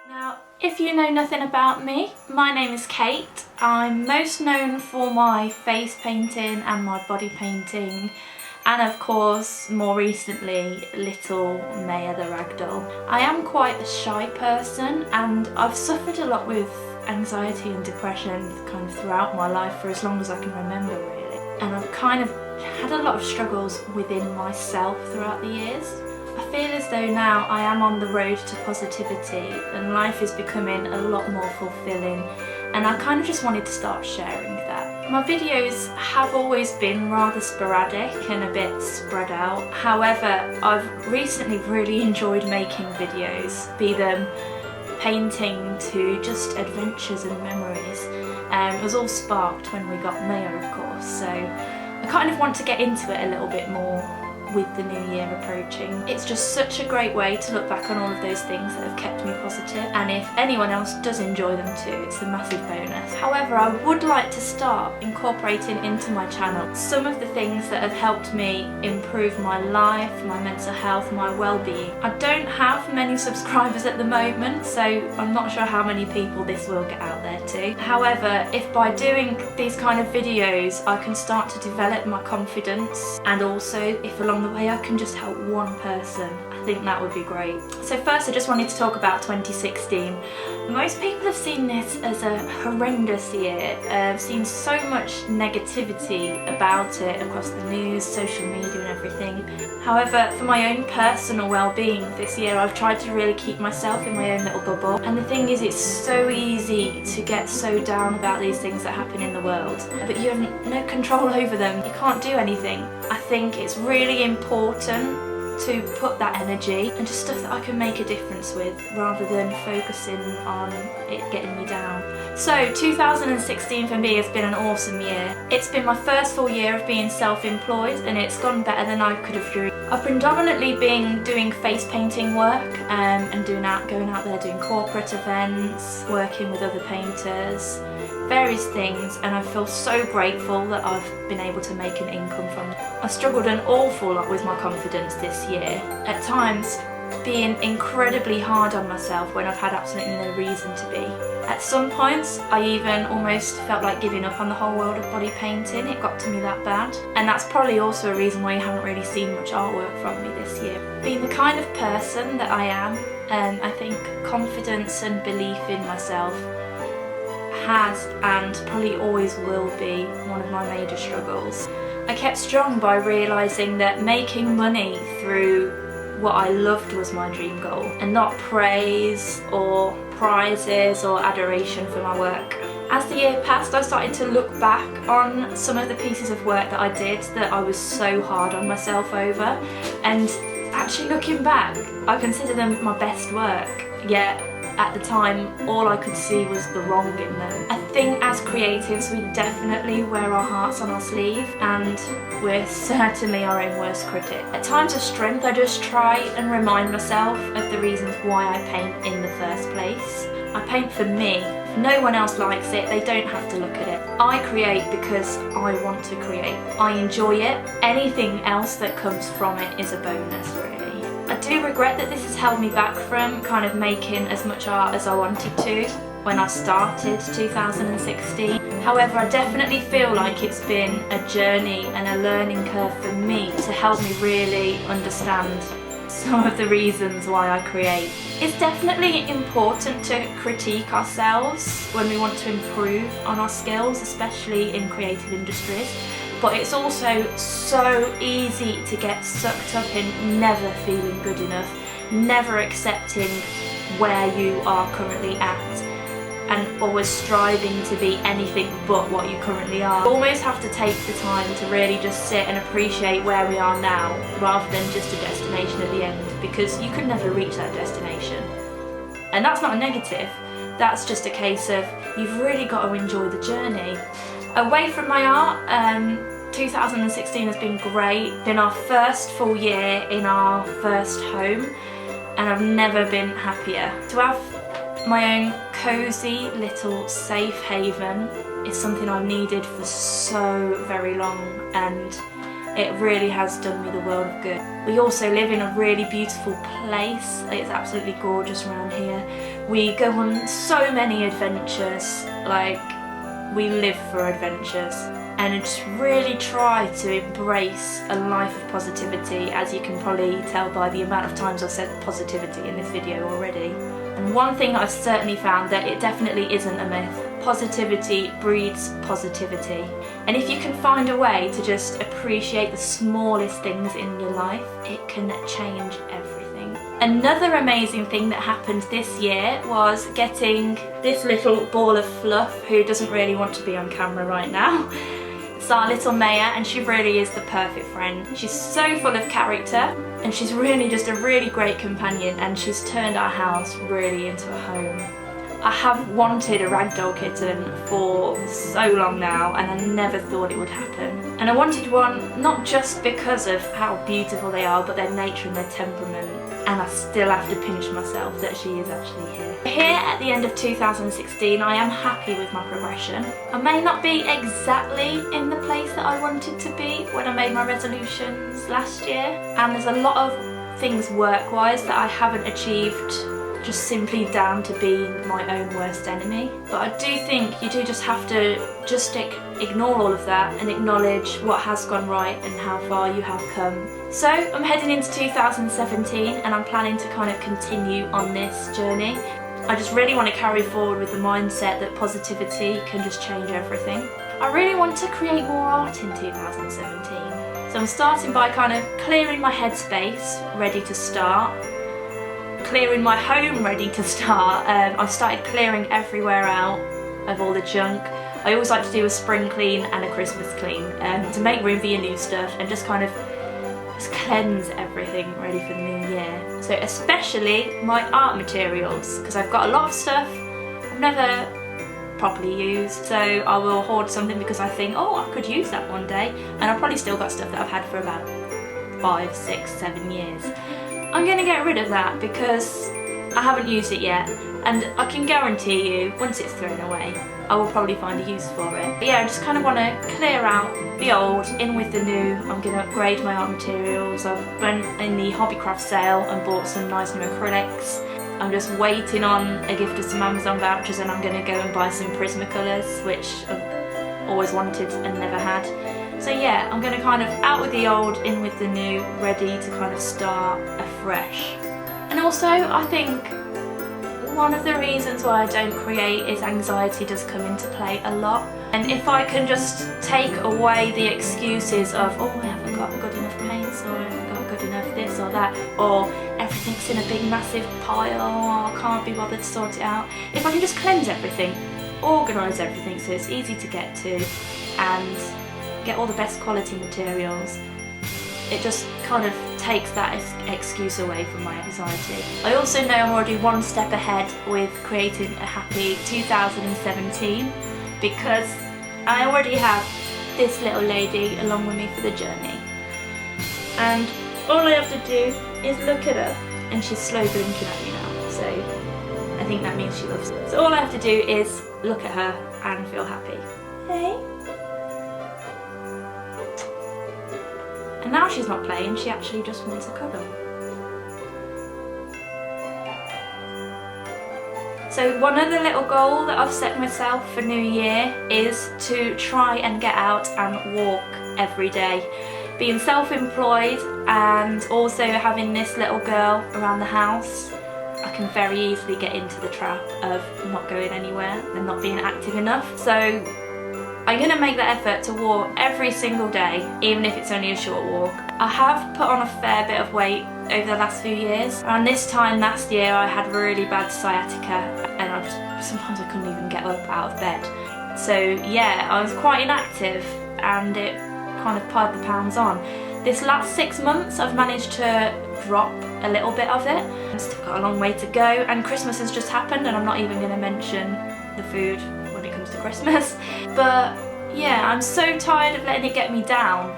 Now, if you know nothing about me, my name is Kate. I'm most known for my face painting and my body painting, and of course, more recently, Little Maya the Ragdoll. I am quite a shy person and I've suffered a lot with anxiety and depression kind of throughout my life for as long as I can remember, really. And I've kind of had a lot of struggles within myself throughout the years. I feel as though now I am on the road to positivity and life is becoming a lot more fulfilling, and I kind of just wanted to start sharing that. My videos have always been rather sporadic and a bit spread out. However, I've recently really enjoyed making videos, be them painting to just adventures and memories. It was all sparked when we got Maya, of course, so I kind of want to get into it a little bit more with the new year approaching. It's just such a great way to look back on all of those things that have kept me positive, and if anyone else does enjoy them too, it's a massive bonus. However, I would like to start incorporating into my channel some of the things that have helped me improve my life, my mental health, my well-being. I don't have many subscribers at the moment, so I'm not sure how many people this will get out there to. However, if by doing these kind of videos I can start to develop my confidence, and also if along the way I can just help one person, I think that would be great. So first I just wanted to talk about 2016. Most people have seen this as a horrendous year. I've seen so much negativity about it across the news, social media and everything. However, for my own personal well-being this year, I've tried to really keep myself in my own little bubble. And the thing is, it's so easy to get so down about these things that happen in the world, but you have no control over them. You can't do anything. I think it's really important to put that energy into stuff that I can make a difference with, rather than focusing on it getting me down. So 2016 for me has been an awesome year. It's been my first full year of being self-employed and it's gone better than I could have dreamed. I've predominantly been doing face painting work and going out there doing corporate events, working with other painters, various things, and I feel so grateful that I've been able to make an income from it. I've struggled an awful lot with my confidence this year, at times being incredibly hard on myself when I've had absolutely no reason to be. At some points I even almost felt like giving up on the whole world of body painting. It got to me that bad, and that's probably also a reason why you haven't really seen much artwork from me this year. Being the kind of person that I am, I think confidence and belief in myself has and probably always will be one of my major struggles. I kept strong by realising that making money through what I loved was my dream goal, and not praise or prizes or adoration for my work. As the year passed, I started to look back on some of the pieces of work that I did that I was so hard on myself over, and actually looking back, I consider them my best work, yet at the time all I could see was the wrong in them. I think as creatives we definitely wear our hearts on our sleeve, and we're certainly our own worst critic. At times of strength I just try and remind myself of the reasons why I paint in the first place. I paint for me. If no one else likes it, they don't have to look at it. I create because I want to create. I enjoy it. Anything else that comes from it is a bonus, really. I do regret that this has held me back from kind of making as much art as I wanted to when I started 2016. However, I definitely feel like it's been a journey and a learning curve for me to help me really understand some of the reasons why I create. It's definitely important to critique ourselves when we want to improve on our skills, especially in creative industries. But it's also so easy to get sucked up in never feeling good enough, never accepting where you are currently at, and always striving to be anything but what you currently are. You almost have to take the time to really just sit and appreciate where we are now, rather than just a destination at the end, because you could never reach that destination. And that's not a negative, that's just a case of you've really got to enjoy the journey. Away from my art, 2016 has been great. Been our first full year in our first home, and I've never been happier. To have my own cosy little safe haven is something I've needed for so very long, and It really has done me the world of good. We also live in a really beautiful place. It's absolutely gorgeous around here. We go on so many adventures, like we live for adventures. And just really try to embrace a life of positivity, as you can probably tell by the amount of times I've said positivity in this video already. And one thing I've certainly found that it definitely isn't a myth. Positivity breeds positivity. And if you can find a way to just appreciate the smallest things in your life, it can change everything. Another amazing thing that happened this year was getting this little ball of fluff who doesn't really want to be on camera right now. It's our little Maya, and she really is the perfect friend. She's so full of character, and she's really just a really great companion, and she's turned our house really into a home. I have wanted a ragdoll kitten for so long now, and I never thought it would happen. And I wanted one not just because of how beautiful they are, but their nature and their temperament. And I still have to pinch myself that she is actually here. Here at the end of 2016, I am happy with my progression. I may not be exactly in the place that I wanted to be when I made my resolutions last year. And there's a lot of things work-wise that I haven't achieved just simply down to being my own worst enemy. But I do think you do just have to just ignore all of that and acknowledge what has gone right and how far you have come. So I'm heading into 2017 and I'm planning to kind of continue on this journey. I just really want to carry forward with the mindset that positivity can just change everything. I really want to create more art in 2017. So I'm starting by kind of clearing my headspace, ready to start. Clearing my home, ready to start. I've started clearing everywhere out of all the junk. I always like to do a spring clean and a Christmas clean to make room for your new stuff and just kind of just cleanse everything ready for the new year. So especially my art materials, because I've got a lot of stuff I've never properly used, so I will hoard something because I think, oh, I could use that one day, and I've probably still got stuff that I've had for about 5, 6, 7 years. I'm going to get rid of that because I haven't used it yet, and I can guarantee you once it's thrown away I will probably find a use for it. But yeah, I just kind of want to clear out the old, in with the new. I'm going to upgrade my art materials. I've went in the Hobbycraft sale and bought some nice new acrylics. I'm just waiting on a gift of some Amazon vouchers, and I'm going to go and buy some Prismacolors, which I've always wanted and never had. So yeah, I'm going to kind of out with the old, in with the new, ready to kind of start afresh. And also, I think one of the reasons why I don't create is anxiety does come into play a lot. And if I can just take away the excuses of, oh, I haven't got good enough paints, or I haven't got good enough this or that, or everything's in a big massive pile, or I can't be bothered to sort it out. If I can just cleanse everything, organise everything so it's easy to get to, and get all the best quality materials, it just kind of takes that excuse away from my anxiety. I also know I'm already one step ahead with creating a happy 2017 because I already have this little lady along with me for the journey. And all I have to do is look at her, and she's slow blinking at me now, so I think that means she loves it. So all I have to do is look at her and feel happy. Hey? And now she's not playing, she actually just wants a cuddle. So one other little goal that I've set myself for New Year is to try and get out and walk every day. Being self-employed and also having this little girl around the house, I can very easily get into the trap of not going anywhere and not being active enough. So I'm going to make that effort to walk every single day, even if it's only a short walk. I have put on a fair bit of weight over the last few years. Around this time last year I had really bad sciatica, and sometimes I couldn't even get up out of bed. So yeah, I was quite inactive and it kind of piled the pounds on. This last 6 months I've managed to drop a little bit of it. I've still got a long way to go, and Christmas has just happened, and I'm not even going to mention the food when it comes to Christmas. But yeah, I'm so tired of letting it get me down.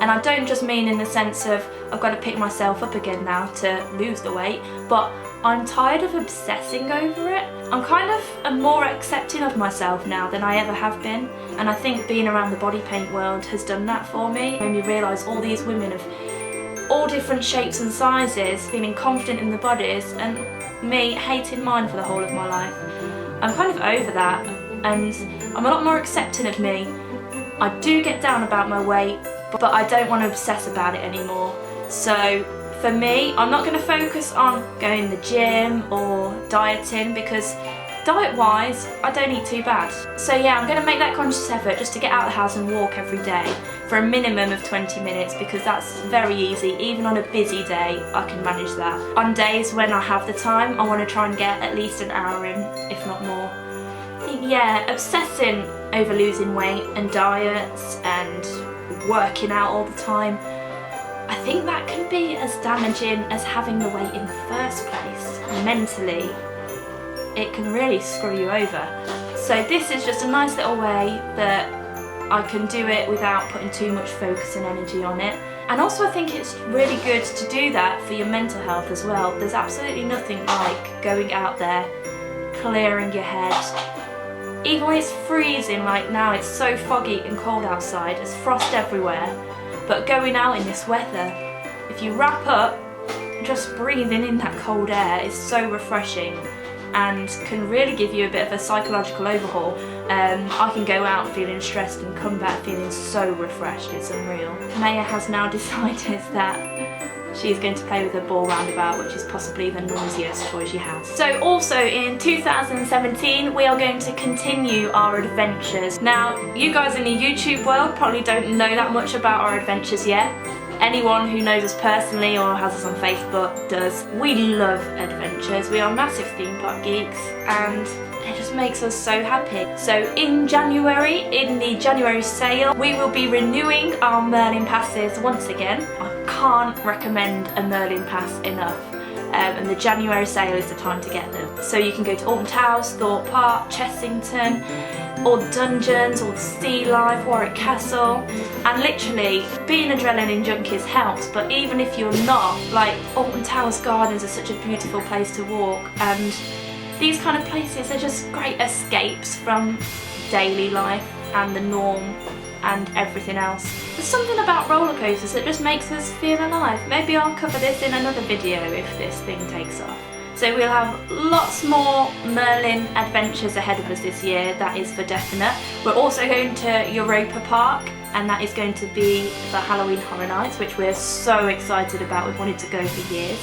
And I don't just mean in the sense of I've got to pick myself up again now to lose the weight, but I'm tired of obsessing over it. I'm kind of more accepting of myself now than I ever have been, and I think being around the body paint world has done that for me. It made me realise all these women of all different shapes and sizes feeling confident in their bodies, and me hating mine for the whole of my life. I'm kind of over that, and I'm a lot more accepting of me. I do get down about my weight, but I don't want to obsess about it anymore. So for me, I'm not going to focus on going to the gym or dieting, because diet-wise, I don't eat too bad. So yeah, I'm going to make that conscious effort just to get out of the house and walk every day for a minimum of 20 minutes, because that's very easy. Even on a busy day, I can manage that. On days when I have the time, I want to try and get at least an hour in, if not more. I think, yeah, obsessing over losing weight and diets and working out all the time, I think that can be as damaging as having the weight in the first place. Mentally, it can really screw you over. So this is just a nice little way that I can do it without putting too much focus and energy on it. And also I think it's really good to do that for your mental health as well. There's absolutely nothing like going out there, clearing your head. Even when it's freezing, like now it's so foggy and cold outside, there's frost everywhere. But going out in this weather, if you wrap up, just breathing in that cold air is so refreshing and can really give you a bit of a psychological overhaul. I can go out feeling stressed and come back feeling so refreshed, it's unreal. Maya has now decided that she's going to play with a ball roundabout, which is possibly the noisiest toy she has. So also in 2017, we are going to continue our adventures. Now, you guys in the YouTube world probably don't know that much about our adventures yet. Anyone who knows us personally or has us on Facebook does. We love adventures. We are massive theme park geeks, and it just makes us so happy. So in January, in the January sale, we will be renewing our Merlin passes once again. I can't recommend a Merlin pass enough. And the January sale is the time to get them. So you can go to Alton Towers, Thorpe Park, Chessington, all the dungeons, all the sea life, Warwick Castle, and literally being adrenaline junkies helps, but even if you're not, like Alton Towers Gardens are such a beautiful place to walk, and these kind of places are just great escapes from daily life and the norm and everything else. There's something about roller coasters that just makes us feel alive. Maybe I'll cover this in another video if this thing takes off. So we'll have lots more Merlin adventures ahead of us this year, that is for definite. We're also going to Europa Park, and that is going to be for Halloween Horror Nights, which we're so excited about. We've wanted to go for years.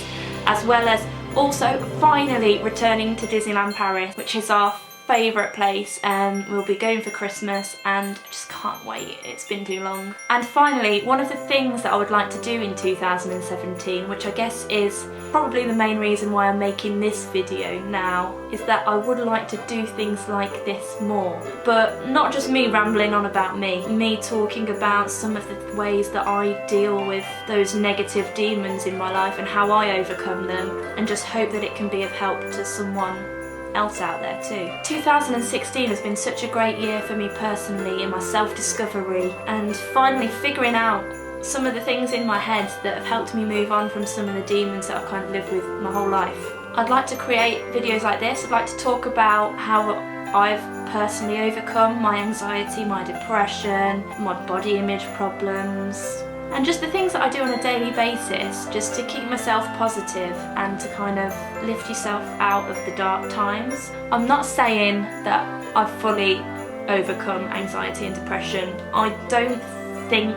As well as also finally returning to Disneyland Paris, which is our favourite place, and we'll be going for Christmas, and I just can't wait, it's been too long. And finally, one of the things that I would like to do in 2017, which I guess is probably the main reason why I'm making this video now, is that I would like to do things like this more. But not just me rambling on about me talking about some of the ways that I deal with those negative demons in my life and how I overcome them, and just hope that it can be of help to someone else out there too. 2016 has been such a great year for me personally in my self-discovery and finally figuring out some of the things in my head that have helped me move on from some of the demons that I've kind of lived with my whole life. I'd like to create videos like this. I'd like to talk about how I've personally overcome my anxiety, my depression, my body image problems, and just the things that I do on a daily basis just to keep myself positive and to kind of lift yourself out of the dark times. I'm not saying that I've fully overcome anxiety and depression. I don't think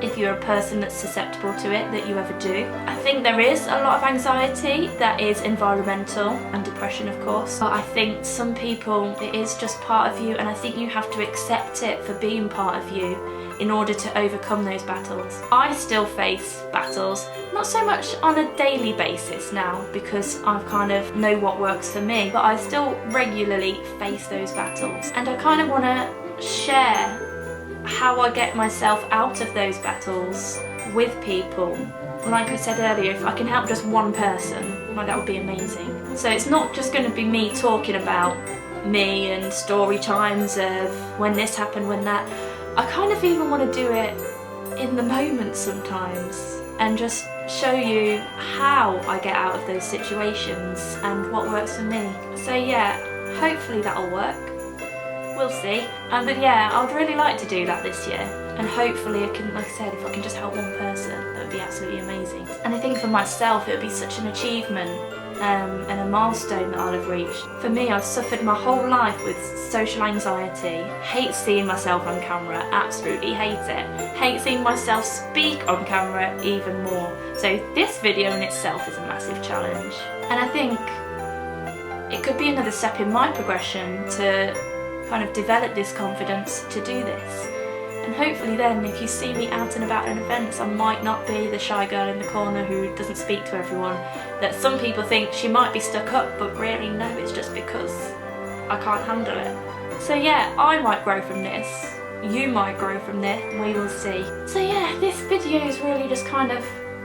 if you're a person that's susceptible to it that you ever do. I think there is a lot of anxiety that is environmental, and depression of course, but I think some people, it is just part of you, and I think you have to accept it for being part of you in order to overcome those battles. I still face battles, not so much on a daily basis now because I kind of know what works for me, but I still regularly face those battles, and I kind of want to share how I get myself out of those battles with people. Like I said earlier, if I can help just one person, like that would be amazing. So it's not just going to be me talking about me and story times of when this happened, when that. I kind of even want to do it in the moment sometimes and just show you how I get out of those situations and what works for me. So yeah, hopefully that'll work. We'll see. But yeah, I'd really like to do that this year, and hopefully I can, like I said, if I can just help one person, that would be absolutely amazing. And I think for myself it would be such an achievement and a milestone that I'll have reached. For me, I've suffered my whole life with social anxiety, hate seeing myself on camera, absolutely hate it, hate seeing myself speak on camera even more. So this video in itself is a massive challenge, and I think it could be another step in my progression to kind of develop this confidence to do this. And hopefully then, if you see me out and about in events, I might not be the shy girl in the corner who doesn't speak to everyone, that some people think she might be stuck up, but really no, it's just because I can't handle it. So yeah, I might grow from this, you might grow from this, we will see. So yeah, this video is really just kind of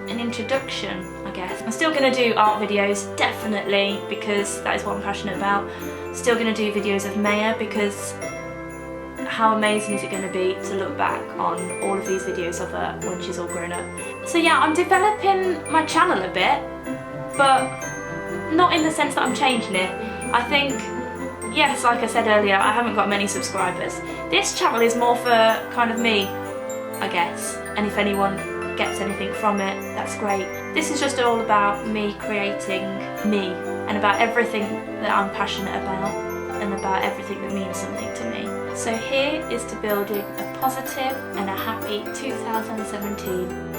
an introduction, I guess. I'm still going to do art videos, definitely, because that is what I'm passionate about. Still going to do videos of Maya, because how amazing is it going to be to look back on all of these videos of her when she's all grown up. So yeah, I'm developing my channel a bit, but not in the sense that I'm changing it. I think, yes, like I said earlier, I haven't got many subscribers. This channel is more for kind of me, I guess, and if anyone gets anything from it, that's great. This is just all about me creating me, and about everything that I'm passionate about, and about everything that means something to me. So here is to building a positive and a happy 2017.